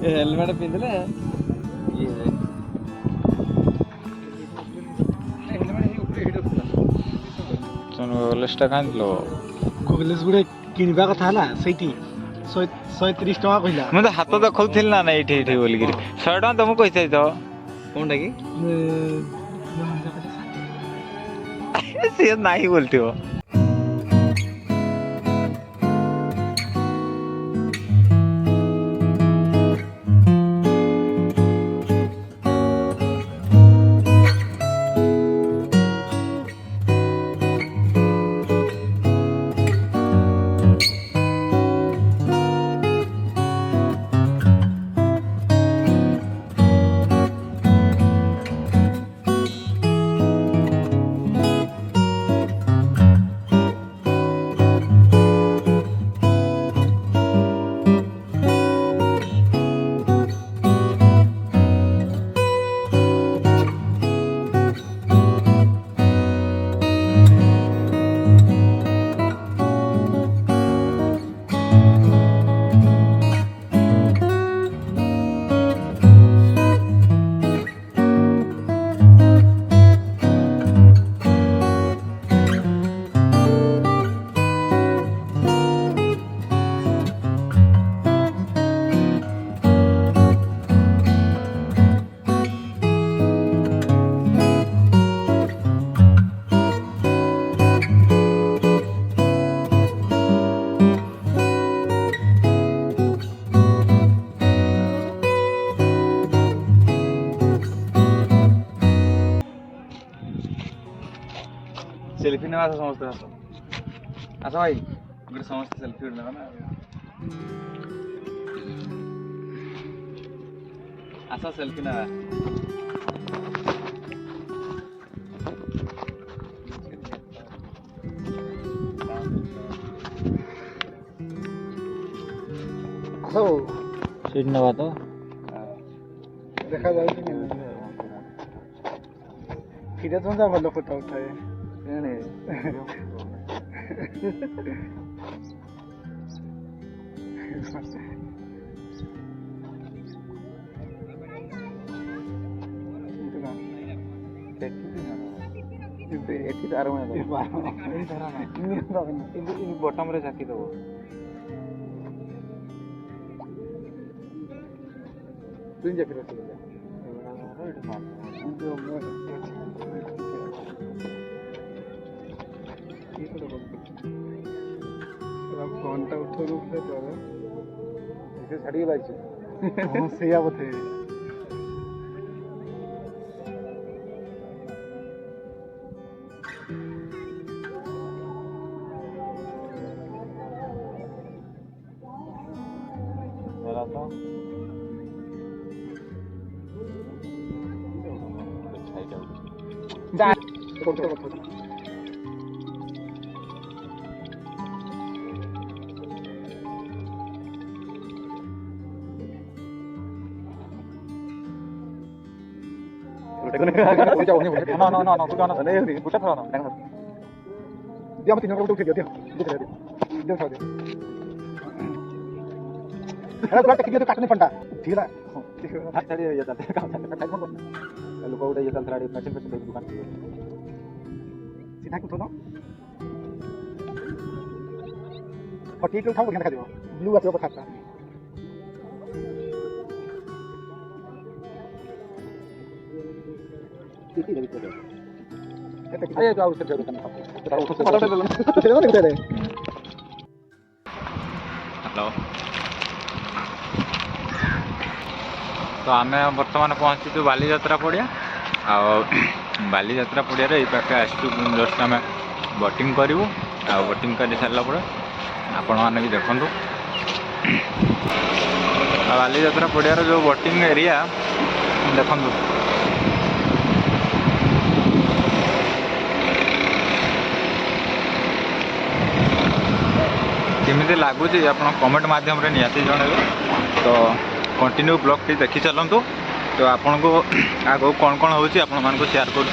Helmet पिंधले କଲେଜଟା କାହିଁଥିଲ college ଗୁଟେ କିଣିବା କଥା ହେଲା ସେଇଠି 130 ଟଙ୍କା କହିଲା। ମୁଁ ତ ହାତ ଦେଖାଉଥିଲି ନା ନାଇଁ ଏଇଠି ଏଇଠି ବୋଲିକିରି 100 ଟଙ୍କା ତମକୁ କହିଥାଇ ତ କୋଉଟା କି ସିଏ ନାହିଁ ବୋଲିଥିବ। सेल्फी नेवा समझते आस आस भाई गोटे समस्त सेल्फी नेवा ना आस सेल्फी नेवा हो सीट नेवा तो देखा जाए कि नहीं फिर तो जा भलो फोटो उठाए बटम रे झाकी दबो तुम जाके रख ले फोन टा उठो रूप से तो इसे छाड़ी लाइछ हां सेया बथे मेरा तो जा No, नहीं बुटा था ना दिया मत तीनों को उठा दिया दिया था अरे ब्लड कितने तो काटने पड़ता ठीक है हाथ चढ़ी ये चलते काम चलते टाइम को लोग उड़े ये चलते राडी मशीन पे दुकान सीधा उठो ना और ठीक उठाओ क्या दिखाओ ब्लू आते हो खाता किती लगे तो अरे जाओ उससे जरूर करना तो उठो से चलो ना निकले हेलो तो आम बर्तमान पहुँचु बालीजात्रा पड़िया बालीजात्रा पड़िया ये पाखे आसू जस्ट आम बोटिंग करूँ बोटिंग कर सारापर आपण मैंने भी देखूँ बालीजात्रा पड़ियार जो बोटिंग एरिया देखूँ केमी लगुच आप कमेंट मध्यम निहाती जनइबे तो कंटिन्यू ब्लॉग टी देखी चलतु तो आपन को आगे कौन कौन हो शेयर कर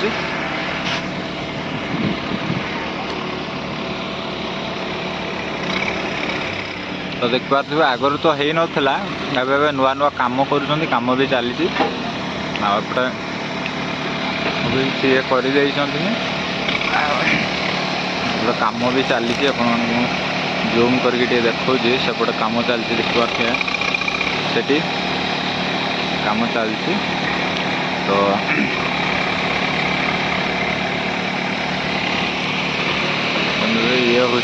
तो देखिपारे आगुरी तो हो नाला एवं नुआ नुआ कम कर कम भी चली एपटे सी कर कम भी चली जूम करके देखा सेपटे कम चलती देखिपारे से कम चलती तो ये हूँ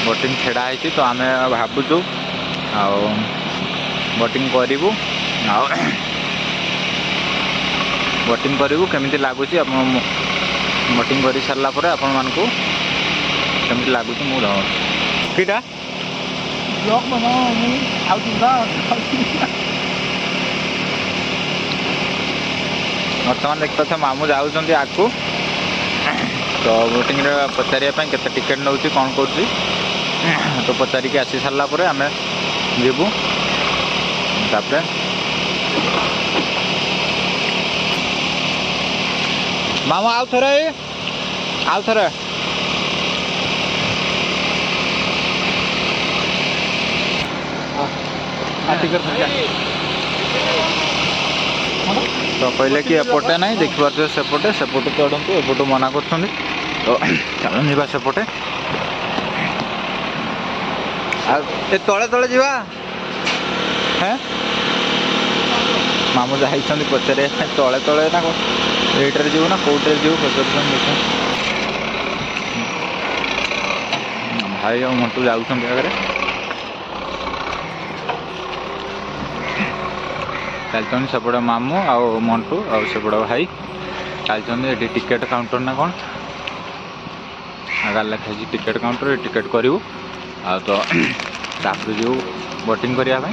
बोटिंग छेड़ा है तो आम भावुँ आ बोटिंग करूँ बोटिंग करूँ केमी लगुच बोटिंग कर सारापर आपण मानक केमी लगुच मुझा बर्तमान देखते मामू जाऊँच आगू तो बोटिंग पचारे के टिकेट नौ कौन कर तो पचारिकी आसी सारापर आम जीवु तापर मामू आउ थे तो कहले कि एपटे ना देखिए सेपटे सेपटे चढ़ू एपटू मना कर तो चल जा सेपटे तले तले जा है मामू जाई पचारे तले तले ना एट्रे जीव ना कौटे जीव पचार देख भाई और मंटू जाऊँ आगे चलते सेपटे मामू आ मंटू आ सेपटे भाई चलते टिकेट काउंटर ना कौन आगे लिखाई टिकेट काउंटर टिकेट करूँ आ तो जो बोटिंग करने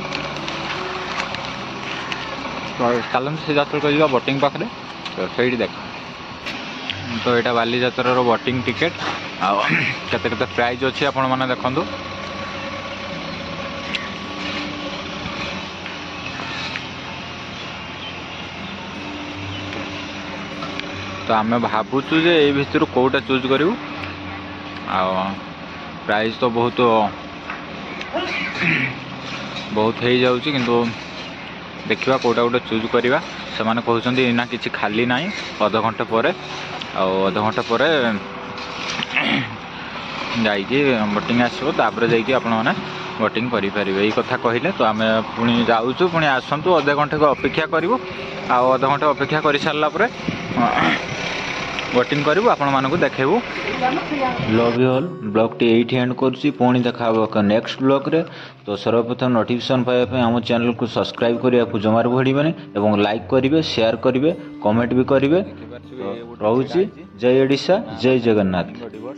तो चलते से जातक जा बोटिंग पाखे तो सही देख तो यहाँ बाली यात्रार बोटिंग टिकेट आते प्राइज अच्छी आपण मैंने देखु तो आम भावुँ जे ये भितर कौटा चूज करूँ प्राइस तो बहुत बहुत हो जाऊँ किंतु देखा कौटा गोटे चूज करवा से कहते ना कि खाली ना अध घंटे पर अध घंटे पर जाइए बोटिंग आसो तापर जाइए आपण मैंने बोटिंग करें ये कथा कहले तो आम पुणी जाऊँ पुणी आसतु अधे घंटे को अपेक्षा करूँ अध घंटे अपेक्षा कर सारापर बोटिंग करूँ आपण मानक देखेबू लव यू ऑल ब्लॉग टी एठी एंड करुँची पुणी देखा नेक्स्ट ब्लॉग रे तो सर्वप्रथम नोटिफिकेशन पाइबा आम चैनल को सब्सक्राइब करने को जमार भूलबेनि एवं लाइक करेंगे शेयर करेंगे कमेंट भी करेंगे तो रोची जय ओडिशा जय जगन्नाथ।